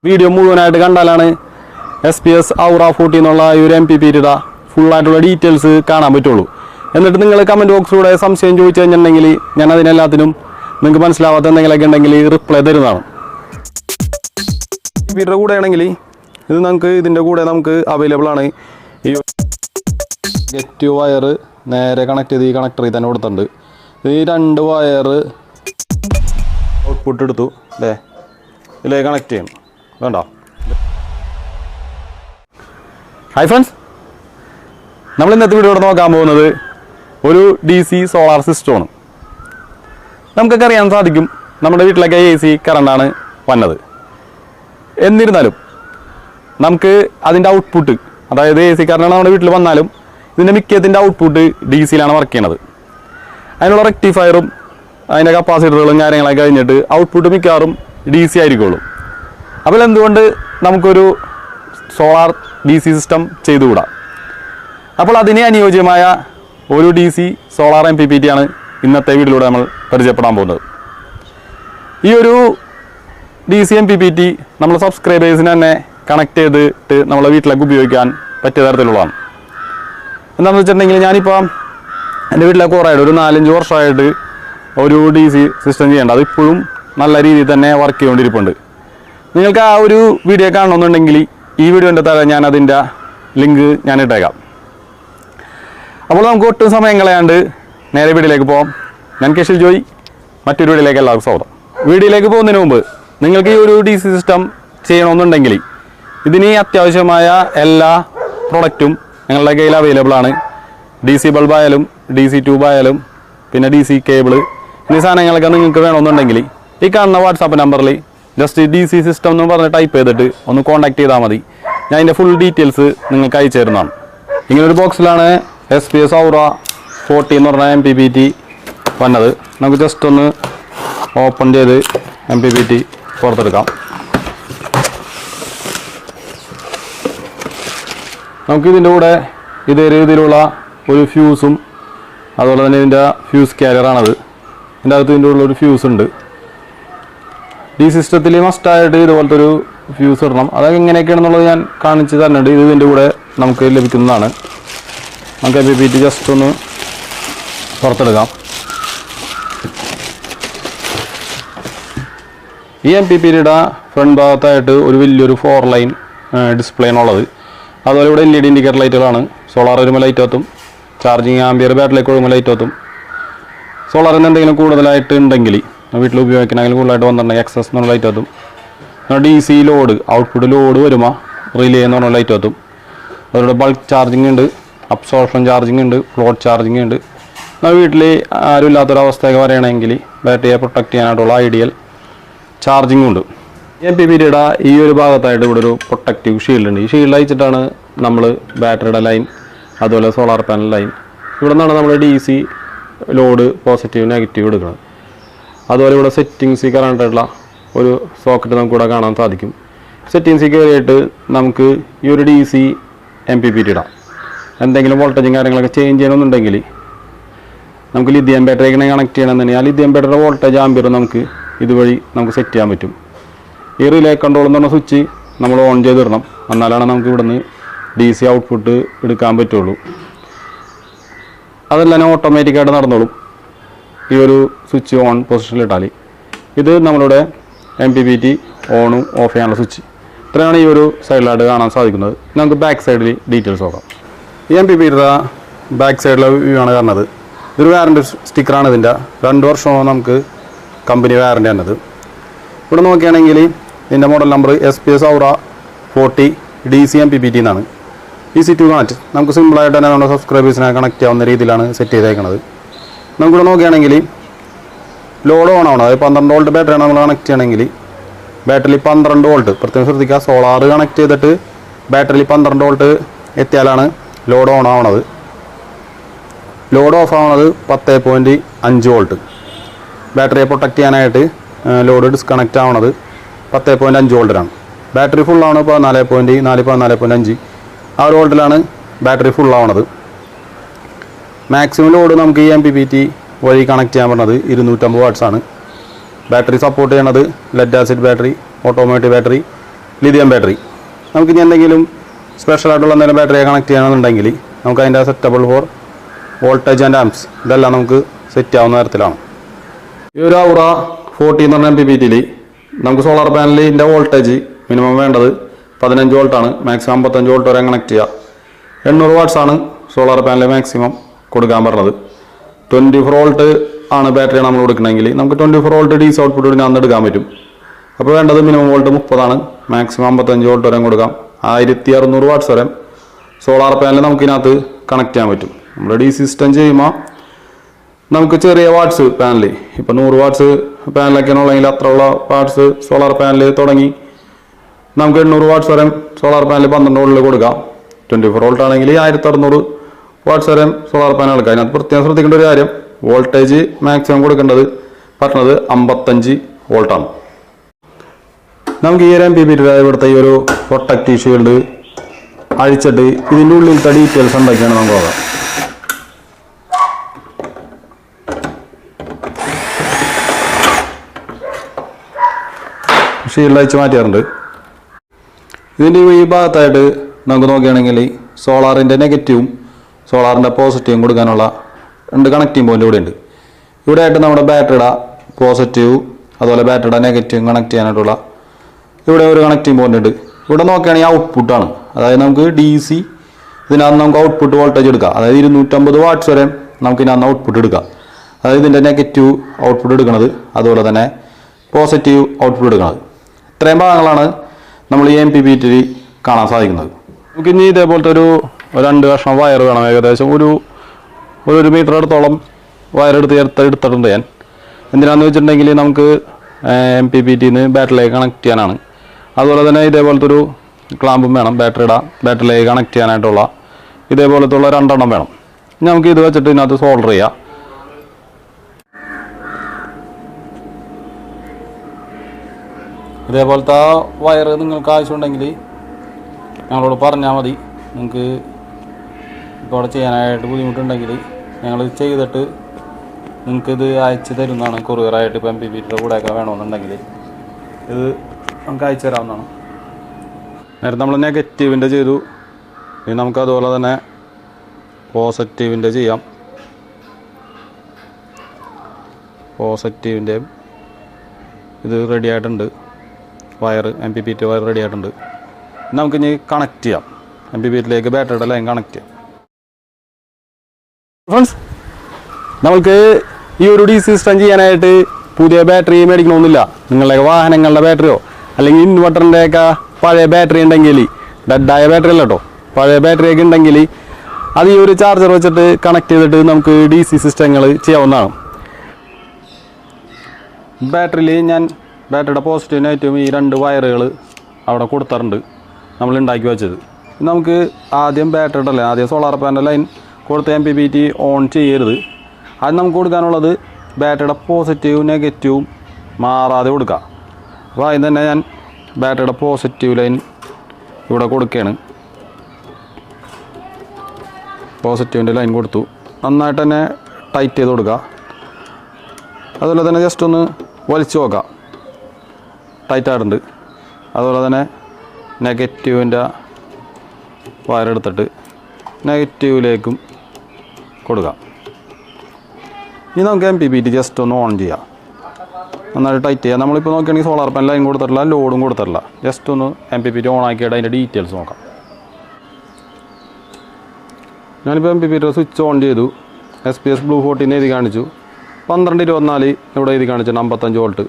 Video മുഴുവനായിട്ട് കണ്ടാലാണ് SPS Aura 40 എന്നുള്ള ഈ ഒരു MPPT ഫുള്ളായിട്ടുള്ള ഡീറ്റെയിൽസ് കാണാൻ പറ്റുള്ളൂ. എന്നിട്ട് നിങ്ങൾ കമൻറ്റ് ബോക്സിലൂടെ സംശയം ചോദിച്ചു കഴിഞ്ഞിട്ടുണ്ടെങ്കിൽ ഞാൻ അതിനെല്ലാത്തിനും നിങ്ങൾക്ക് മനസ്സിലാവാത്ത എന്തെങ്കിലുമൊക്കെ ഉണ്ടെങ്കിൽ റിപ്ലൈ തരുന്നതാണ്. MPPTയുടെ കൂടെ ആണെങ്കിൽ ഇത് ഇതിൻ്റെ കൂടെ നമുക്ക് അവൈലബിൾ ആണ്. ഈ ഗെറ്റ് വയർ നേരെ കണക്ട് ചെയ്ത് ഈ കണക്ടറിൽ തന്നെ കൊടുത്തിട്ടുണ്ട്. ഈ 2 വയർ ഔട്ട്പുട്ട് എടുത്തു അല്ലേ, ഇതിലേക്ക് കണക്ട് ചെയ്യണം. വേണ്ട. ഹായ് ഫ്രണ്ട്സ്, നമ്മൾ ഇന്നത്തെ വീഡിയോ നോക്കാൻ പോകുന്നത് ഒരു DC സോളാർ സിസ്റ്റമാണ്. നമുക്കൊക്കെ അറിയാൻ സാധിക്കും നമ്മുടെ വീട്ടിലൊക്കെ AC കറണ്ടാണ് വന്നത്. എന്നിരുന്നാലും നമുക്ക് അതിൻ്റെ ഔട്ട്പുട്ട്, അതായത് AC കറണ്ടാണ് നമ്മുടെ വീട്ടിൽ വന്നാലും ഇതിൻ്റെ മിക്കത്തിൻ്റെ ഔട്ട്പുട്ട് DCയിലാണ് വർക്ക് ചെയ്യണത്. അതിനുള്ള റെക്ടിഫയറും അതിൻ്റെ കപ്പാസിറ്ററുകളും കാര്യങ്ങളൊക്കെ കഴിഞ്ഞിട്ട് ഔട്ട്പുട്ട് മിക്കവാറും DC ആയിരിക്കുള്ളൂ. അപ്പോൾ എന്തുകൊണ്ട് നമുക്കൊരു സോളാർ DC സിസ്റ്റം ചെയ്തുകൂടാ? അപ്പോൾ അതിന് അനുയോജ്യമായ ഒരു DC സോളാർ MPPT ആണ് ഇന്നത്തെ വീഡിയോയിലൂടെ നമ്മൾ പരിചയപ്പെടാൻ പോകുന്നത്. ഈ ഒരു DC MPPT നമ്മൾ സബ്സ്ക്രൈബേഴ്സിന് തന്നെ കണക്ട് ചെയ്തിട്ട് നമ്മളെ വീട്ടിലേക്ക് ഉപയോഗിക്കാൻ പറ്റിയ തരത്തിലുള്ളതാണ്. എന്താണെന്ന് വെച്ചിട്ടുണ്ടെങ്കിൽ ഞാനിപ്പോൾ എൻ്റെ വീട്ടിലേക്ക് കുറേ ഒരു 4-5 വർഷമായിട്ട് ഒരു DC സിസ്റ്റം ചെയ്യേണ്ട, അതിപ്പോഴും നല്ല രീതിയിൽ തന്നെ വർക്ക് ചെയ്തുകൊണ്ടിരിപ്പുണ്ട്. നിങ്ങൾക്ക് ആ ഒരു വീഡിയോ കാണണമെന്നുണ്ടെങ്കിൽ ഈ വീഡിയോൻ്റെ താഴെ ഞാൻ അതിൻ്റെ ലിങ്ക് ഞാൻ ഇട്ടേക്കാം. അപ്പോൾ നമുക്ക് ഒട്ടും സമയം കളയാണ്ട് നേരെ വീഡിയോയിലേക്ക് പോകാം. ഞാൻ കെഷിൽ ജോയി, മറ്റൊരു വീഡിയോയിലേക്ക് എല്ലാവർക്കും സ്വാഗതം. വീഡിയോയിലേക്ക് പോകുന്നതിന് മുമ്പ് നിങ്ങൾക്ക് ഈ ഒരു DC സിസ്റ്റം ചെയ്യണമെന്നുണ്ടെങ്കിൽ ഇതിന് അത്യാവശ്യമായ എല്ലാ പ്രൊഡക്റ്റും ഞങ്ങളുടെ കയ്യിൽ അവൈലബിൾ ആണ്. DC ബൾബായാലും DC ട്യൂബായാലും പിന്നെ DC കേബിള്, ഈ സാധനങ്ങളൊക്കെ നിങ്ങൾക്ക് വേണമെന്നുണ്ടെങ്കിൽ ഈ കാണുന്ന വാട്സാപ്പ് നമ്പറിൽ ജസ്റ്റ് DC സിസ്റ്റം എന്ന് പറഞ്ഞ് ടൈപ്പ് ചെയ്തിട്ട് ഒന്ന് കോൺടാക്ട് ചെയ്താൽ മതി. ഞാൻ അതിൻ്റെ ഫുൾ ഡീറ്റെയിൽസ് നിങ്ങൾക്ക് അയച്ചു തരുന്നതാണ്. ഇങ്ങനൊരു ബോക്സിലാണ് SPS Aura 40 എന്ന് പറഞ്ഞ MPPT വന്നത്. നമുക്ക് ജസ്റ്റ് ഒന്ന് ഓപ്പൺ ചെയ്ത് MPPT പുറത്തെടുക്കാം. നമുക്കിതിൻ്റെ കൂടെ ഇതേ രീതിയിലുള്ള ഒരു ഫ്യൂസും അതുപോലെ തന്നെ ഇതിൻ്റെ ഫ്യൂസ് ക്യാരിയറാണത്. ഇതിൻ്റെ അകത്ത് ഇതിൻ്റെ ഉള്ള ഒരു ഫ്യൂസ് ഉണ്ട്. ഈ സിസ്റ്റത്തിൽ മസ്റ്റായിട്ട് ഇതുപോലത്തെ ഒരു ഫ്യൂസ് ഇടണം. അതൊക്കെ എങ്ങനെയൊക്കെയാണെന്നുള്ളത് ഞാൻ കാണിച്ച് തരുന്നുണ്ട്. ഇത് ഇതിൻ്റെ കൂടെ നമുക്ക് ലഭിക്കുന്നതാണ്. നമുക്ക് MPPT ജസ്റ്റ് ഒന്ന് പുറത്തെടുക്കാം. ഈ MPPTയുടെ ഫ്രണ്ട് ഭാഗത്തായിട്ട് ഒരു വലിയൊരു 4 ലൈൻ ഡിസ്പ്ലേ ആണുള്ളത്. അതുപോലെ ഇവിടെ LED ഇൻഡിക്കേറ്റർ ലൈറ്റുകളാണ്. സോളാർ വരുമ്പോൾ ലൈറ്റ് കത്തും, ചാർജിങ് ആംബിയർ ബാറ്ററിലേക്ക് ഒഴുകുമ്പോൾ ലൈറ്റ് കത്തും. സോളാറിന് എന്തെങ്കിലും കൂടുതലായിട്ട് ഉണ്ടെങ്കിൽ വീട്ടിൽ ഉപയോഗിക്കണമെങ്കിൽ കൂടുതലായിട്ട് വന്നിട്ടുണ്ടെങ്കിൽ എക്സസ് എന്നുള്ള ലൈറ്റ് കത്തും. DC ലോഡ് ഔട്ട്പുട്ട് ലോഡ് വരുമ്പോൾ റിലേ എന്ന് പറഞ്ഞ ലൈറ്റ് കത്തും. അതുപോലെ ബൾക്ക് ചാർജിങ് ഉണ്ട്, അബ്സോർപ്ഷൻ ചാർജിങ് ഉണ്ട്, ഫ്ലോട്ട് ചാർജിങ് ഉണ്ട്. നമ്മൾ വീട്ടിൽ ആരും ഇല്ലാത്തൊരവസ്ഥയൊക്കെ വരികയാണെങ്കിൽ ബാറ്ററിയെ പ്രൊട്ടക്ട് ചെയ്യാനായിട്ടുള്ള ഐഡിയൽ ചാർജിങ്ങും ഉണ്ട്. MPPTയുടെ ഈ ഒരു ഭാഗത്തായിട്ട് ഇവിടെ ഒരു പ്രൊട്ടക്റ്റീവ് ഷീൽഡ് ഉണ്ട്. ഈ ഷീൽഡ് അയച്ചിട്ടാണ് നമ്മൾ ബാറ്ററിയുടെ ലൈൻ അതുപോലെ സോളാർ പാനൽ ലൈൻ ഇവിടെ നിന്നാണ് നമ്മൾ DC ലോഡ് പോസിറ്റീവ് നെഗറ്റീവ് എടുക്കുന്നത്. അതുപോലെ ഇവിടെ സെറ്റിങ്സ് കറണ്ടായിട്ടുള്ള ഒരു സോക്കറ്റ് നമുക്കിവിടെ കാണാൻ സാധിക്കും. സെറ്റിങ്സിൽ കയറിയിട്ട് നമുക്ക് ഈ ഒരു DC MPPT ഇടാം. എന്തെങ്കിലും വോൾട്ടേജും കാര്യങ്ങളൊക്കെ ചേഞ്ച് ചെയ്യണമെന്നുണ്ടെങ്കിൽ നമുക്ക് ലിഥിയം ബാറ്ററിക്ക് കണക്ട് ചെയ്യണമെന്നുണ്ടെങ്കിൽ ആ ലിഥിയം ബാറ്ററിയുടെ വോൾട്ടേജ് ആംബിയർ നമുക്ക് ഇതുവഴി നമുക്ക് സെറ്റ് ചെയ്യാൻ പറ്റും. ഈ റിലേ കൺട്രോൾ എന്ന് പറഞ്ഞ സ്വിച്ച് നമ്മൾ ഓൺ ചെയ്തിടണം, എന്നാലാണ് നമുക്ക് ഇവിടുന്ന് DC ഔട്ട്പുട്ട് എടുക്കാൻ പറ്റുള്ളൂ. അതെല്ലാം ഓട്ടോമാറ്റിക്കായിട്ട് നടന്നോളും ഈ ഒരു സ്വിച്ച് ഓൺ പൊസിഷനിലിട്ടാൽ. ഇത് നമ്മളുടെ MPPT ഓണും ഓഫ് ചെയ്യാനുള്ള സ്വിച്ച്. ഇത്രയാണ് ഈ ഒരു സൈഡിലായിട്ട് കാണാൻ സാധിക്കുന്നത്. നമുക്ക് ബാക്ക് സൈഡിൽ ഡീറ്റെയിൽസ് നോക്കാം. ഈ MPPTയുടെ ബാക്ക് സൈഡിലെ വ്യൂ ആണ് കാണുന്നത്. ഇതൊരു വാറൻറ്റി സ്റ്റിക്കറാണ്. ഇതിൻ്റെ 2 വർഷമാണ് നമുക്ക് കമ്പനി വാറൻറ്റി തന്നത്. ഇവിടെ നോക്കുകയാണെങ്കിൽ ഇതിൻ്റെ model number SPS Aura 40 DC MPPT എന്നാണ്. EC2 കണക്റ്റ് നമുക്ക് സിമ്പിളായിട്ട് തന്നെ നമ്മുടെ സബ്സ്ക്രൈബേഴ്സിനെ കണക്ട് ചെയ്യാവുന്ന രീതിയിലാണ് സെറ്റ് ചെയ്തേക്കുന്നത്. നമുക്കിവിടെ നോക്കുകയാണെങ്കിൽ ലോഡ് ഓൺ ആവണം. അതായത് 12 വോൾട്ട് ബാറ്ററിയാണ് നമ്മൾ കണക്ട് ചെയ്യണമെങ്കിൽ ബാറ്ററിയിൽ 12 വോൾട്ട് പ്രത്യേകം ശ്രദ്ധിക്കുക. സോളാർ കണക്ട് ചെയ്തിട്ട് ബാറ്ററിയിൽ 12 വോൾട്ട് എത്തിയാലാണ് ലോഡ് ഓൺ ആവണത്. ലോഡ് ഓഫ് ആവണത് 10.5 വോൾട്ട്. ബാറ്ററിയെ പ്രൊട്ടക്ട് ചെയ്യാനായിട്ട് ലോഡ് ഡിസ്കണക്റ്റ് ആവണത് 10.5 വോൾട്ടിലാണ്. ബാറ്ററി ഫുള്ളാണ് 14.5 ആ ഒരു വോൾട്ടിലാണ് ബാറ്ററി ഫുള്ളാവണത്. മാക്സിമം ലോഡ് നമുക്ക് ഈ MPPT വഴി കണക്ട് ചെയ്യാൻ പറഞ്ഞത് 250 വാട്ട്സ് ആണ്. ബാറ്ററി സപ്പോർട്ട് ചെയ്യണത് lead acid battery, automatic battery, lithium battery. നമുക്ക് ഇനി എന്തെങ്കിലും സ്പെഷ്യലായിട്ടുള്ള എന്തെങ്കിലും ബാറ്ററിയെ കണക്ട് ചെയ്യണമെന്നുണ്ടെങ്കിൽ നമുക്ക് അതിൻ്റെ സെറ്റബിൾ ഫോർ വോൾട്ടേജ് ആൻഡ് ആംപ്സ് ഇതെല്ലാം നമുക്ക് സെറ്റ് ആവുന്ന തരത്തിലാണ്. ഈ ഒരു ഔറ 40 എന്ന് പറഞ്ഞ MPPT നമുക്ക് സോളാർ പാനലിൻ്റെ വോൾട്ടേജ് മിനിമം വേണ്ടത് 15 വോൾട്ടാണ്. മാക്സിമം 55 വോൾട്ട് വരെ കണക്ട് ചെയ്യുക. 800 വാട്ട്സ് ആണ് സോളാർ പാനൽ മാക്സിമം കൊടുക്കാൻ പറഞ്ഞത്. 24 വോൾട്ട് ആണ് ബാറ്ററി നമ്മൾ കൊടുക്കണമെങ്കിൽ നമുക്ക് 24 വോൾട്ട് DC ഔട്ട്പുട്ട് ഇതിനകത്ത് എടുക്കാൻ പറ്റും. അപ്പോൾ വേണ്ടത് മിനിമം വോൾട്ട് 30 മാക്സിമം 55 വോൾട്ട് വരെ കൊടുക്കാം. 1600 വാട്ട്സ് വരെ സോളാർ പാനൽ നമുക്കിതിനകത്ത് കണക്ട് ചെയ്യാൻ പറ്റും. നമ്മൾ DC സിസ്റ്റം ചെയ്യുമ്പോൾ നമുക്ക് ചെറിയ വാട്ട്സ് പാനൽ ഇപ്പോൾ 100 വാട്ട്സ് പാനലൊക്കെയാണ് ഉള്ളതെങ്കിൽ അത്രയുള്ള വാട്ട്സ് സോളാർ പാനൽ തുടങ്ങി നമുക്ക് 800 വാട്ട്സ് വരെ സോളാർ പാനൽ 12 വോൾട്ടിൽ കൊടുക്കാം. 24 വോൾട്ട് ആണെങ്കിൽ 1600 വാട്ട്സ് വരെ സോളാർ പാനൽ എടുക്കാം. അതിനകത്ത് പ്രത്യേകം ശ്രദ്ധിക്കേണ്ട ഒരു കാര്യം, വോൾട്ടേജ് മാക്സിമം കൊടുക്കേണ്ടത് പറഞ്ഞത് 55 വോൾട്ടാണ്. നമുക്ക് ഈ ഒരു MPPT ഇവിടുത്തെ ഈ ഒരു പ്രൊട്ടക്റ്റീവ് ഷീൽഡ് അഴിച്ചിട്ട് ഇതിൻ്റെ ഉള്ളിലത്തെ ഡീറ്റെയിൽസ് എന്തൊക്കെയാണ് നമുക്ക് നോക്കാം. ഷീൽഡ് അഴിച്ച് മാറ്റിയാറുണ്ട്. ഇതിൻ്റെ ഈ ഭാഗത്തായിട്ട് നമുക്ക് നോക്കുകയാണെങ്കിൽ സോളാറിൻ്റെ നെഗറ്റീവും സോളാറിൻ്റെ പോസിറ്റീവും കൊടുക്കാനുള്ള 2 കണക്റ്റിംഗ് പോയിൻ്റ് ഇവിടെ ഉണ്ട്. ഇവിടെ ആയിട്ട് നമ്മുടെ ബാറ്ററിയുടെ പോസിറ്റീവ് അതുപോലെ ബാറ്ററിയുടെ നെഗറ്റീവും കണക്ട് ചെയ്യാനായിട്ടുള്ള ഇവിടെ ഒരു കണക്റ്റിംഗ് പോയിൻ്റ് ഉണ്ട്. ഇവിടെ നോക്കുകയാണെങ്കിൽ ഔട്ട്പുട്ടാണ്, അതായത് നമുക്ക് DC ഇതിനകത്ത് നമുക്ക് ഔട്ട്പുട്ട് വോൾട്ടേജ് എടുക്കാം. അതായത് 250 വാട്ട്സ് വരെ നമുക്ക് ഇതിനകത്ത് ഔട്ട്പുട്ട് എടുക്കാം. അതായത് ഇതിൻ്റെ നെഗറ്റീവ് ഔട്ട്പുട്ട് എടുക്കുന്നത് അതുപോലെ തന്നെ പോസിറ്റീവ് ഔട്ട്പുട്ട് എടുക്കുന്നത്. ഇത്രയും ഭാഗങ്ങളാണ് നമ്മൾ ഈ MPPT കാണാൻ സാധിക്കുന്നത്. നമുക്ക് ഇനി ഇതേപോലത്തെ ഒരു 2 കഷ്ണം വയർ വേണം. ഏകദേശം ഒരു 1 മീറ്റർ അടുത്തോളം വയർ എടുത്തിട്ടുണ്ട് ഞാൻ. എന്തിനാണെന്ന് വെച്ചിട്ടുണ്ടെങ്കിൽ നമുക്ക് MPPTന്ന് ബാറ്ററിയിലേക്ക് കണക്ട് ചെയ്യാനാണ്. അതുപോലെ തന്നെ ഇതേപോലത്തെ ഒരു ക്ലാമ്പും വേണം ബാറ്ററിയിലേക്ക് കണക്ട് ചെയ്യാനായിട്ടുള്ള. ഇതേപോലത്തെ ഉള്ള 2 എണ്ണം വേണം. നമുക്ക് ഇത് വെച്ചിട്ട് ഇതിനകത്ത് സോൾഡർ ചെയ്യാം. ഇതേപോലത്തെ വയർ നിങ്ങൾക്ക് ആവശ്യമുണ്ടെങ്കിൽ ഞങ്ങളോട് പറഞ്ഞാൽ മതി. നിങ്ങൾക്ക് ഇപ്പോൾ അവിടെ ചെയ്യാനായിട്ട് ബുദ്ധിമുട്ടുണ്ടെങ്കിൽ ഞങ്ങൾ ചെയ്തിട്ട് നിങ്ങൾക്കിത് അയച്ചു തരുന്നതാണ്. കൊറിയറായിട്ട് ഇപ്പോൾ MPPTയുടെ കൂടെയൊക്കെ വേണമെന്നുണ്ടെങ്കിൽ ഇത് നമുക്ക് അയച്ചു തരാവുന്നതാണ്. നേരത്തെ നമ്മൾ നെഗറ്റീവിൻ്റെ ചെയ്തു. ഇനി നമുക്ക് അതുപോലെ തന്നെ പോസിറ്റീവിൻ്റെ ചെയ്യാം. പോസിറ്റീവിൻ്റെ ഇത് റെഡി ആയിട്ടുണ്ട്. വയർ MPPT വയർ റെഡി ആയിട്ടുണ്ട്. നമുക്കിനി കണക്ട് ചെയ്യാം. MPPTയിലേക്ക് ബാറ്ററിയുടെ ലൈൻ കണക്ട് ചെയ്യാം. ഫ്രണ്ട്സ്, നമുക്ക് ഈ ഒരു DC സിസ്റ്റം ചെയ്യാനായിട്ട് പുതിയ ബാറ്ററി മേടിക്കണമെന്നില്ല. നിങ്ങളുടെ വാഹനങ്ങളുടെ ബാറ്ററിയോ അല്ലെങ്കിൽ ഇൻവെർട്ടറിൻ്റെയൊക്കെ പഴയ ബാറ്ററി ഉണ്ടെങ്കിൽ, ഡെഡായ ബാറ്ററി അല്ല കേട്ടോ, പഴയ ബാറ്ററിയൊക്കെ ഉണ്ടെങ്കിൽ അത് ഈ ഒരു ചാർജർ വെച്ചിട്ട് കണക്ട് ചെയ്തിട്ട് നമുക്ക് DC സിസ്റ്റങ്ങൾ ചെയ്യാവുന്നതാണ്. ബാറ്ററിയിൽ ഞാൻ ബാറ്ററിയുടെ പോസിറ്റീവ് നെഗറ്റീവും ഈ 2 വയറുകൾ അവിടെ കൊടുത്തിട്ടുണ്ട്, നമ്മൾ ഉണ്ടാക്കി വെച്ചത്. നമുക്ക് ആദ്യം ബാറ്ററിയുടെ ലൈൻ, ആദ്യം സോളാർ പാനൽ ലൈൻ കൊടുത്ത് MPPT ഓൺ ചെയ്യരുത്. അത് നമുക്ക് കൊടുക്കാനുള്ളത് ബാറ്ററിയുടെ പോസിറ്റീവ് നെഗറ്റീവും മാറാതെ കൊടുക്കുക. അപ്പോൾ അതിന് തന്നെ ഞാൻ ബാറ്ററിയുടെ പോസിറ്റീവ് ലൈൻ ഇവിടെ കൊടുക്കുകയാണ്. പോസിറ്റീവിൻ്റെ ലൈൻ കൊടുത്തു. നന്നായിട്ട് തന്നെ ടൈറ്റ് ചെയ്ത് കൊടുക്കുക. അതുപോലെ തന്നെ ജസ്റ്റ് ഒന്ന് വലിച്ചു നോക്കാം, ടൈറ്റായിട്ടുണ്ട്. അതുപോലെ തന്നെ നെഗറ്റീവിൻ്റെ വയറെടുത്തിട്ട് നെഗറ്റീവിലേക്കും കൊടുക്കാം. ഇനി നമുക്ക് MPPT ജസ്റ്റ് ഒന്ന് ഓൺ ചെയ്യാം. നന്നായിട്ട് ടൈറ്റ് ചെയ്യാം. നമ്മളിപ്പോൾ നോക്കുകയാണെങ്കിൽ സോളാർ പാനൽ ലൈൻ കൊടുത്തിട്ടില്ല, ലോഡും കൊടുത്തിട്ടില്ല. ജസ്റ്റ് ഒന്ന് MPPT ഓൺ ആക്കിയിട്ട് അതിൻ്റെ ഡീറ്റെയിൽസ് നോക്കാം. ഞാനിപ്പോൾ MPPT സ്വിച്ച് ഓൺ ചെയ്തു. SPS Blue 14 എഴുതി കാണിച്ചു. 1224 ഇവിടെ എഴുതി കാണിച്ചു. 55 വോൾട്ട്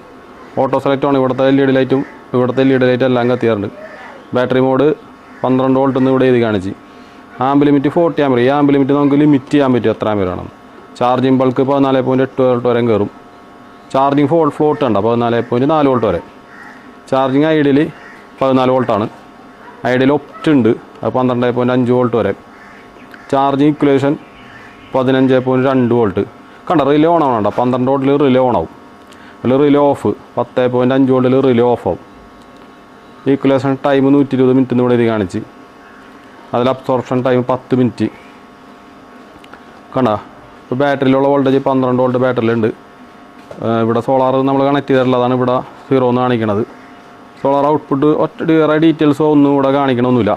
ഓട്ടോ സെലക്ട് ആണ്. ഇവിടുത്തെ LED ലൈറ്റും ഇവിടുത്തെ LED ലൈറ്റ് എല്ലാം കത്തിയാറുണ്ട്. ബാറ്ററി മോഡ് 12 വോൾട്ട് എന്ന് ഇവിടെ എഴുതി കാണിച്ച്. Amp limit 40 amber. ഈ ആമ്പ് ലിമിറ്റ് നമുക്ക് ലിമിറ്റ് ചെയ്യാൻ പറ്റും എത്ര ആമ്പർ വേണം. ചാർജിങ് ബൾക്ക് 14.8 വോൾട്ട് വരെ കയറും. ചാർജിങ് ഫ്ലോട്ട് ഉണ്ട് 14.4 വോൾട്ട് വരെ. ചാർജിങ് ഐഡിയൽ 14 വോൾട്ടാണ്. ഐഡിയൽ ഒപ്റ്റ് ഉണ്ട്, അത് 12.5 വോൾട്ട് വരെ. Charging equalization 15.2 volt. കണ്ട റിലേ ഓൺ ആവണം. 12 വോൾട്ടിൽ റിലേ ഓൺ ആവും. അതിൽ റിലേ ഓഫ് 10.5 വോൾട്ടിൽ റിലേ ഓഫ് ആവും. ഈക്വലേഷൻ ടൈം 120 മിനിറ്റ് എന്ന് ഇവിടെ ഇത് കാണിച്ച്. അതിൽ അബ്സോർപ്ഷൻ ടൈം 10 മിനിറ്റ്. കണ്ട ഇപ്പോൾ ബാറ്ററിയിലുള്ള വോൾട്ടേജ് 12 വോൾട്ട് ബാറ്ററിയിലുണ്ട്. ഇവിടെ സോളാർ നമ്മൾ കണക്ട് ചെയ്തിട്ടുള്ളതാണ്. ഇവിടെ 0 എന്ന് കാണിക്കണത്. സോളാർ ഔട്ട്പുട്ട് ഒറ്റ ഡീറ്റെയിൽസോ ഒന്നും ഇവിടെ കാണിക്കണമൊന്നുമില്ല.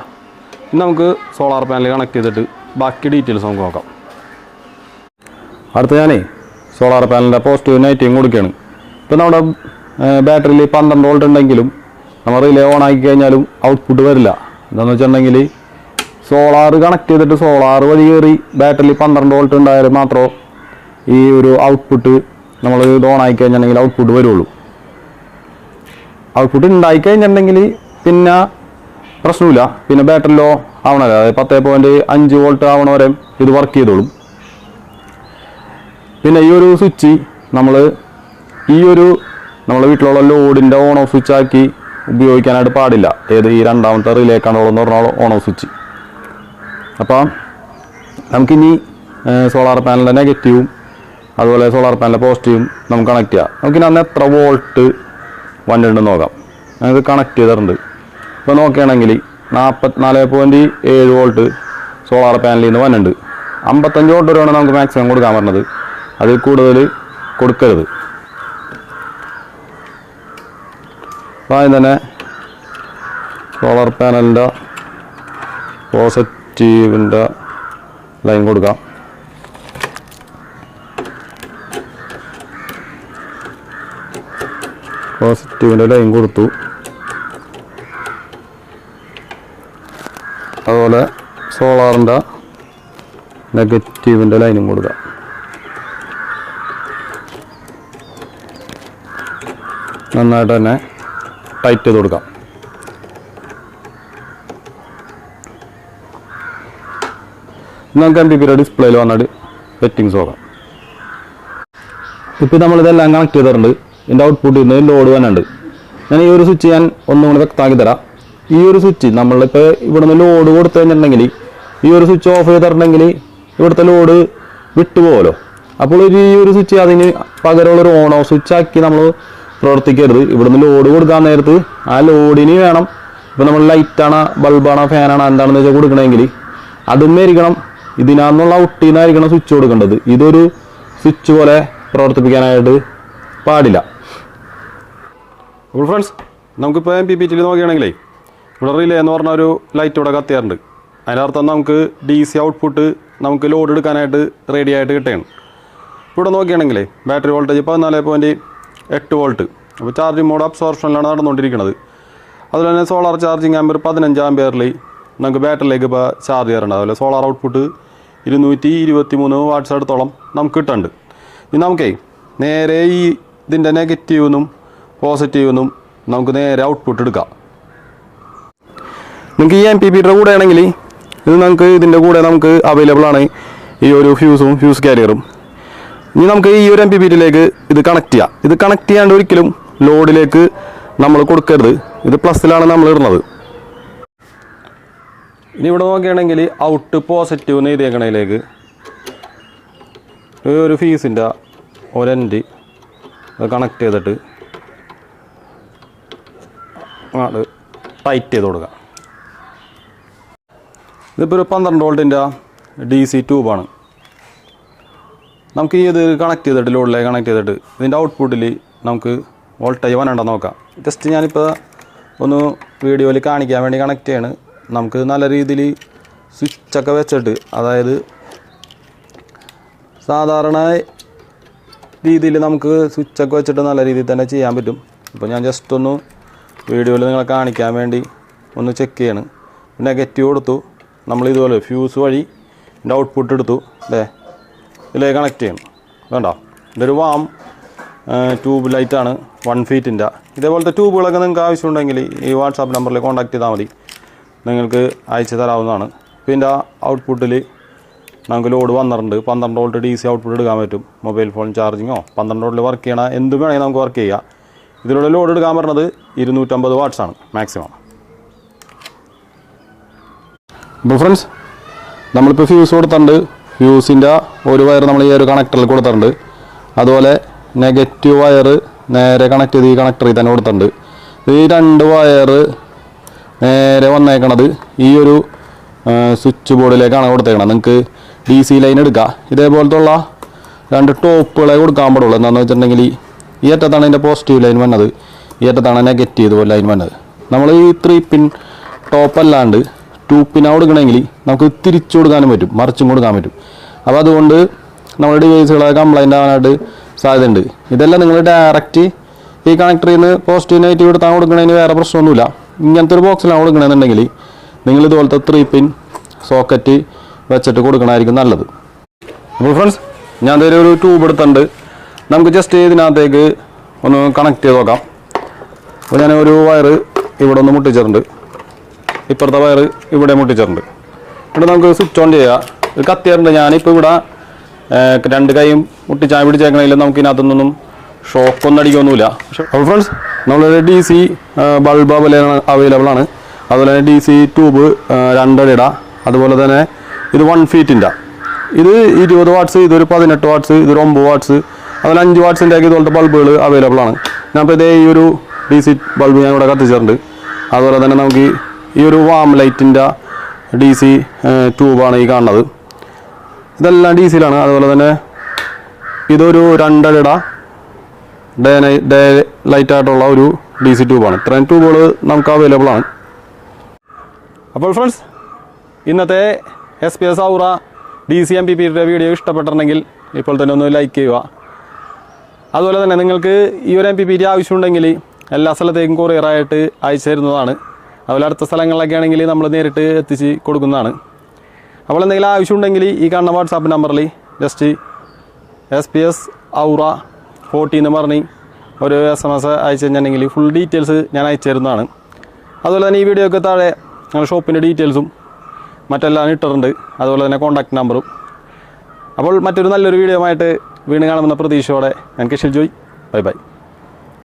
ഇനി നമുക്ക് സോളാർ പാനൽ കണക്ട് ചെയ്തിട്ട് ബാക്കി ഡീറ്റെയിൽസ് നമുക്ക് നോക്കാം. അടുത്ത ഞാനേ സോളാർ പാനലിൻ്റെ പോസിറ്റീവ് നെഗറ്റീവും കൊടുക്കുകയാണ്. ഇപ്പോൾ നമ്മുടെ ബാറ്ററിയിൽ 12 വോൾട്ട് ഉണ്ടെങ്കിലും നമ്മൾ റിലേ ഓൺ ആക്കി കഴിഞ്ഞാലും ഔട്ട്പുട്ട് വരില്ല. എന്താണെന്ന് വെച്ചിട്ടുണ്ടെങ്കിൽ സോളാർ കണക്ട് ചെയ്തിട്ട് സോളാർ വഴി കയറി ബാറ്ററിയിൽ 12 വോൾട്ട് ഉണ്ടായാലും മാത്രമേ ഈ ഒരു ഔട്ട്പുട്ട് നമ്മൾ ഇത് ഓൺ ആക്കി കഴിഞ്ഞിട്ടുണ്ടെങ്കിൽ ഔട്ട്പുട്ട് വരുള്ളൂ. ഔട്ട്പുട്ട് ഉണ്ടായിക്കഴിഞ്ഞിട്ടുണ്ടെങ്കിൽ പിന്നെ പ്രശ്നമില്ല. പിന്നെ ബാറ്ററി ലോ ആവണമല്ലോ, അതായത് 10.5 വോൾട്ട് ആവണ വരെ ഇത് വർക്ക് ചെയ്തോളും. പിന്നെ ഈ ഒരു സ്വിച്ച് നമ്മളെ വീട്ടിലുള്ള ലോഡിൻ്റെ ഓൺ ഓഫ് സ്വിച്ച് ആക്കി ഉപയോഗിക്കാനായിട്ട് പാടില്ല. ഈ രണ്ടാമത്തെ റിലേ കൺട്രോൾ എന്ന് പറഞ്ഞാൽ ഓൺ ഓഫ് സ്വിച്ച്. അപ്പോൾ നമുക്കിനി സോളാർ പാനലിൻ്റെ നെഗറ്റീവും അതുപോലെ സോളാർ പാനലിൻ്റെ പോസിറ്റീവും നമുക്ക് കണക്ട് ചെയ്യാം. നമുക്കിനി അന്ന് എത്ര വോൾട്ട് വന്നിട്ടുണ്ടെന്ന് നോക്കാം. ഞങ്ങൾക്ക് കണക്ട് ചെയ്തിട്ടുണ്ട്. ഇപ്പോൾ നോക്കുകയാണെങ്കിൽ 44.7 വോൾട്ട് സോളാർ പാനലിൽ നിന്ന് വന്നിട്ടുണ്ട്. 55 വോൾട്ട് വരെയാണ് നമുക്ക് മാക്സിമം കൊടുക്കാൻ പറഞ്ഞത്. അതിൽ കൂടുതൽ കൊടുക്കരുത്. അപ്പോൾ ആദ്യം തന്നെ സോളാർ പാനലിൻ്റെ പോസിറ്റീവിൻ്റെ ലൈൻ കൊടുക്കാം. പോസിറ്റീവിൻ്റെ ലൈൻ കൊടുത്തു. അതുപോലെ സോളാറിൻ്റെ നെഗറ്റീവിൻ്റെ ലൈനും കൊടുക്കാം. നന്നായിട്ട് തന്നെ ടൈറ്റ് ചെയ്ത് കൊടുക്കാം. നമുക്ക് MPPയുടെ ഡിസ്പ്ലേയിൽ വന്നിട്ട് സെറ്റിങ്സ് നോക്കാം. ഇപ്പോൾ നമ്മളിതെല്ലാം കണക്ട് ചെയ്തിട്ടുണ്ട്. ഇതിൻ്റെ ഔട്ട്പുട്ടിൽ നിന്ന് ലോഡ് വന്നുണ്ട്. ഞാൻ ഈ ഒരു സ്വിച്ച് ഞാൻ ഒന്നും കൂടി വ്യക്തമാക്കി തരാം. ഈ ഒരു സ്വിച്ച് നമ്മളിപ്പോൾ ഇവിടെ നിന്ന് ലോഡ് കൊടുത്തു കഴിഞ്ഞിട്ടുണ്ടെങ്കിൽ ഈ ഒരു സ്വിച്ച് ഓഫ് ചെയ്തിട്ടുണ്ടെങ്കിൽ ഇവിടുത്തെ ലോഡ് വിട്ടുപോകല്ലോ. അപ്പോൾ ഈ ഒരു സ്വിച്ച് അതിന് പകരമുള്ളൊരു ഓൺ ഓഫ് സ്വിച്ച് ആക്കി നമ്മൾ പ്രവർത്തിക്കരുത്. ഇവിടുന്ന് ലോഡ് കൊടുക്കാൻ നേരത്ത് ആ ലോഡിന് വേണം. ഇപ്പോൾ നമ്മൾ ലൈറ്റാണോ ബൾബാണോ ഫാനാണോ എന്താണെന്ന് വെച്ചാൽ കൊടുക്കണമെങ്കിൽ അതുമേരിക്കണം ഇതിനകത്തുള്ള ഔട്ടിൽ നിന്നായിരിക്കണം സ്വിച്ച് കൊടുക്കേണ്ടത്. ഇതൊരു സ്വിച്ച് പോലെ പ്രവർത്തിപ്പിക്കാനായിട്ട് പാടില്ല. അപ്പോൾ ഫ്രണ്ട്സ്, നമുക്കിപ്പോൾ MPPT നോക്കുകയാണെങ്കിലേ ഇവിടെ റിലേ എന്ന് പറഞ്ഞ ഒരു ലൈറ്റ് ഇവിടെ കത്തിയാറുണ്ട്. അതിനർത്ഥം നമുക്ക് DC ഔട്ട്പുട്ട് നമുക്ക് ലോഡ് എടുക്കാനായിട്ട് റെഡി ആയിട്ട് കിട്ടുകയാണ്. ഇവിടെ നോക്കുകയാണെങ്കിലേ ബാറ്ററി വോൾട്ടേജ് 14.8 വോൾട്ട്. അപ്പോൾ ചാർജിങ് മോഡ് അബ്സോർപ്ഷനിലാണ് നടന്നുകൊണ്ടിരിക്കുന്നത്. അതുപോലെ തന്നെ സോളാർ ചാർജിങ് ആമ്പർ 15 ആമ്പയറിൽ നമുക്ക് ബാറ്ററിയിലേക്ക് ഇപ്പോൾ ചാർജ് ചെയ്യാറുണ്ട്. അതുപോലെ സോളാർ ഔട്ട്പുട്ട് 223 വാട്ട്സ് അടുത്തോളം നമുക്ക് കിട്ടുന്നുണ്ട്. ഇനി നമുക്കേ നേരെ ഈ ഇതിൻ്റെ നെഗറ്റീവെന്നും പോസിറ്റീവെന്നും നമുക്ക് നേരെ ഔട്ട്പുട്ട് എടുക്കാം. നിങ്ങൾക്ക് ഈ MPPയുടെ കൂടെ ആണെങ്കിൽ ഇത് നമുക്ക് ഇതിൻ്റെ കൂടെ നമുക്ക് അവൈലബിൾ ആണ് ഈ ഒരു ഫ്യൂസ് കാരിയറും. ഇനി നമുക്ക് ഈ ഒരു MPPയിലേക്ക് ഇത് കണക്ട് ചെയ്യാം. ഇത് കണക്ട് ചെയ്യാണ്ട് ഒരിക്കലും ലോഡിലേക്ക് നമ്മൾ കൊടുക്കരുത്. ഇത് പ്ലസ്സിലാണ് നമ്മൾ ഇടുന്നത്. ഇനി ഇവിടെ നോക്കുകയാണെങ്കിൽ ഔട്ട് പോസിറ്റീവ് എന്ന് എഴുതിയേക്കണതിലേക്ക് ഒരു ഫീസിൻ്റെ ഒരെൻഡ് കണക്ട് ചെയ്തിട്ട് അത് ടൈറ്റ് ചെയ്ത് കൊടുക്കാം. ഇതിപ്പോൾ ഒരു 12 വോൾട്ടിൻ്റെ DC ട്യൂബാണ്. നമുക്ക് ഈ ഇത് കണക്ട് ചെയ്തിട്ട് ലോഡിലേക്ക് കണക്ട് ചെയ്തിട്ട് ഇതിൻ്റെ ഔട്ട്പുട്ടിൽ നമുക്ക് വോൾട്ടേജ് വന്നിട്ടുണ്ടെന്ന് നോക്കാം. ജസ്റ്റ് ഞാനിപ്പോൾ ഒന്ന് വീഡിയോയിൽ കാണിക്കാൻ വേണ്ടി കണക്ട് ചെയ്യാണ്. നമുക്ക് നല്ല രീതിയിൽ സ്വിച്ചൊക്കെ വെച്ചിട്ട്, അതായത് സാധാരണ രീതിയിൽ നമുക്ക് സ്വിച്ചൊക്കെ വെച്ചിട്ട് നല്ല രീതിയിൽ തന്നെ ചെയ്യാൻ പറ്റും. ഇപ്പോൾ ഞാൻ ജസ്റ്റ് ഒന്ന് വീഡിയോയിൽ നിങ്ങളെ കാണിക്കാൻ വേണ്ടി ഒന്ന് ചെക്ക് ചെയ്യാണ്. നെഗറ്റീവ് കൊടുത്തു. നമ്മൾ ഇതുപോലെ ഫ്യൂസ് വഴി ഇതിൻ്റെ ഔട്ട്പുട്ട് എടുത്തു. അല്ലേ, ഇതിലേക്ക് കണക്ട് ചെയ്യണം. വേണ്ട, ഇതൊരു വാം ട്യൂബ് ലൈറ്റാണ് 1 ഫീറ്റിൻ്റെ. ഇതേപോലത്തെ ട്യൂബുകളൊക്കെ നിങ്ങൾക്ക് ആവശ്യമുണ്ടെങ്കിൽ ഈ വാട്സാപ്പ് നമ്പറിൽ കോൺടാക്ട് ചെയ്താൽ മതി, നിങ്ങൾക്ക് അയച്ചു തരാവുന്നതാണ്. പിന്നെ ഔട്ട്പുട്ടിൽ നമുക്ക് ലോഡ് വന്നിട്ടുണ്ട്. 12 വോൾട്ട് DC ഔട്ട്പുട്ട് എടുക്കാൻ പറ്റും. മൊബൈൽ ഫോൺ ചാർജിങ്ങോ 12 വോൾട്ടിൽ വർക്ക് ചെയ്യണ എന്ത് വേണമെങ്കിൽ നമുക്ക് വർക്ക് ചെയ്യാം. ഇതിലൂടെ ലോഡ് എടുക്കാൻ പറഞ്ഞത് 250 വാട്ട്സാണ് മാക്സിമം. അപ്പോൾ ഫ്രണ്ട്സ്, നമ്മളിപ്പോൾ ഫ്യൂസ് കൊടുത്തിട്ടുണ്ട്. ഫ്യൂസിൻ്റെ ഒരു വയർ നമ്മൾ ഈ ഒരു കണക്ടറിൽ കൊടുത്തിട്ടുണ്ട്. അതുപോലെ നെഗറ്റീവ് വയർ നേരെ കണക്ട് ചെയ്ത് ഈ കണക്ടറിൽ തന്നെ കൊടുത്തിട്ടുണ്ട്. ഈ 2 വയർ നേരെ വന്നേക്കണത് ഈ ഒരു സ്വിച്ച് ബോർഡിലേക്കാണ് കൊടുത്തേക്കണത്. നിങ്ങൾക്ക് DC ലൈൻ എടുക്കുക. ഇതേപോലത്തെ ഉള്ള 2 ടോപ്പുകളെ കൊടുക്കാൻ പാടുള്ളൂ. എന്താണെന്ന് വെച്ചിട്ടുണ്ടെങ്കിൽ ഈ അറ്റത്താണ് ഇതിൻ്റെ പോസിറ്റീവ് ലൈൻ വന്നത്. ഈ അറ്റത്താണ് നെഗറ്റീവ് ഇതുപോലെ ലൈൻ വന്നത്. നമ്മൾ ഈ 3 പിൻ ടോപ്പ് അല്ലാണ്ട് 2 പിൻ കൊടുക്കണമെങ്കിൽ നമുക്ക് തിരിച്ചു കൊടുക്കാനും പറ്റും, മറിച്ചും കൊടുക്കാൻ പറ്റും. അപ്പോൾ അതുകൊണ്ട് നമ്മുടെ ഡിവൈസുകളൊക്കെ കംപ്ലൈൻ്റ് ആവാനായിട്ട് സാധ്യതയുണ്ട്. ഇതെല്ലാം നിങ്ങൾ ഡയറക്റ്റ് ഈ കണക്ടറിൽ നിന്ന് പോസിറ്റീവ് നെഗറ്റീവ് എടുത്താൽ കൊടുക്കണതിന് വേറെ പ്രശ്നമൊന്നുമില്ല. ഇങ്ങനത്തെ ഒരു ബോക്സിലാണ് കൊടുക്കണമെന്നുണ്ടെങ്കിൽ നിങ്ങൾ ഇതുപോലത്തെ 3 പിൻ സോക്കറ്റ് വെച്ചിട്ട് കൊടുക്കണമായിരിക്കും നല്ലത്. അപ്പോൾ ഫ്രണ്ട്സ്, ഞാൻ ഇതുവരെ ഒരു ട്യൂബ് എടുത്തിട്ടുണ്ട്. നമുക്ക് ജസ്റ്റ് ഇതിനകത്തേക്ക് ഒന്ന് കണക്ട് ചെയ്ത് നോക്കാം. അപ്പോൾ ഞാൻ ഒരു വയറ് ഇവിടെ ഒന്ന് മുട്ടിച്ചിട്ടുണ്ട്, ഇപ്പുറത്തെ വയറ് ഇവിടെ മുട്ടിച്ചിട്ടുണ്ട്. ഇവിടെ നമുക്ക് സ്വിച്ച് ഓൺ ചെയ്യാം. ഇത് കത്തിയാറുണ്ട്. ഞാനിപ്പോൾ ഇവിടെ 2 കൈയും മുട്ടിച്ചാൻ പിടിച്ചേക്കണമെങ്കിൽ നമുക്ക് ഇതിനകത്തൊന്നും ഷോക്കൊന്നും അടിക്കൊന്നുമില്ല. അപ്പോൾ ഫ്രണ്ട്സ്, നമ്മളൊരു DC ബൾബ് അവൈലബിൾ ആണ്. അതുപോലെ തന്നെ DC ട്യൂബ് 2 അടിയുടെ, അതുപോലെ തന്നെ ഇത് 1 ഫീറ്റിൻ്റെ. ഇത് 20 വാട്ട്സ്, ഇതൊരു 18 വാട്ട്സ്, ഇതൊരു 9 വാട്ട്സ്, അതുപോലെ 5 വാട്ട്സിൻ്റെ ഒക്കെ ഇതുപോലത്തെ ബൾബുകൾ അവൈലബിൾ ആണ്. ഞാനിപ്പോൾ ഇതേ ഈ ഒരു DC ബൾബ് ഞാൻ ഇവിടെ കത്തിച്ചിട്ടുണ്ട്. അതുപോലെ തന്നെ നമുക്ക് ഈ ഒരു വാം ലൈറ്റിൻ്റെ DC ട്യൂബാണ് ഈ കാണുന്നത്. ഇതെല്ലാം DCയിലാണ്. അതുപോലെ തന്നെ ഇതൊരു 2 അടിയുടെ ഡേ ലൈറ്റായിട്ടുള്ള ഒരു DC ട്യൂബാണ്. ഇത്രയും ട്യൂബുകൾ നമുക്ക് അവൈലബിൾ ആണ്. അപ്പോൾ ഫ്രണ്ട്സ്, ഇന്നത്തെ SPS ഔറ DC MPPയുടെ വീഡിയോ ഇഷ്ടപ്പെട്ടിട്ടുണ്ടെങ്കിൽ ഇപ്പോൾ തന്നെ ഒന്ന് ലൈക്ക് ചെയ്യുക. അതുപോലെ തന്നെ നിങ്ങൾക്ക് ഈ ഒരു MPPT ആവശ്യമുണ്ടെങ്കിൽ എല്ലാ സ്ഥലത്തേക്കും കൊറിയറായിട്ട് അയച്ചു തരുന്നതാണ്. അതുപോലെ അടുത്ത സ്ഥലങ്ങളിലൊക്കെ ആണെങ്കിൽ നമ്മൾ നേരിട്ട് എത്തിച്ച് കൊടുക്കുന്നതാണ്. അപ്പോൾ എന്തെങ്കിലും ആവശ്യമുണ്ടെങ്കിൽ ഈ കാണുന്ന വാട്സാപ്പ് നമ്പറിൽ ജസ്റ്റ് SPS ഔറ 40 എന്ന് പറഞ്ഞ് ഒരു SMS അയച്ചു കഴിഞ്ഞിട്ടുണ്ടെങ്കിൽ ഫുൾ ഡീറ്റെയിൽസ് ഞാൻ അയച്ചു തരുന്നതാണ്. അതുപോലെ തന്നെ ഈ വീഡിയോയ്ക്ക് താഴെ ഞങ്ങൾ ഷോപ്പിൻ്റെ ഡീറ്റെയിൽസും മറ്റെല്ലാം ഇട്ടിട്ടുണ്ട്, അതുപോലെ തന്നെ കോൺടാക്ട് നമ്പറും. അപ്പോൾ മറ്റൊരു നല്ലൊരു വീഡിയോ ആയിട്ട് വീണ്ടും കാണുമെന്ന പ്രതീക്ഷയോടെ ഞാൻ കിഷിൽ ജോയ്. Bye bye.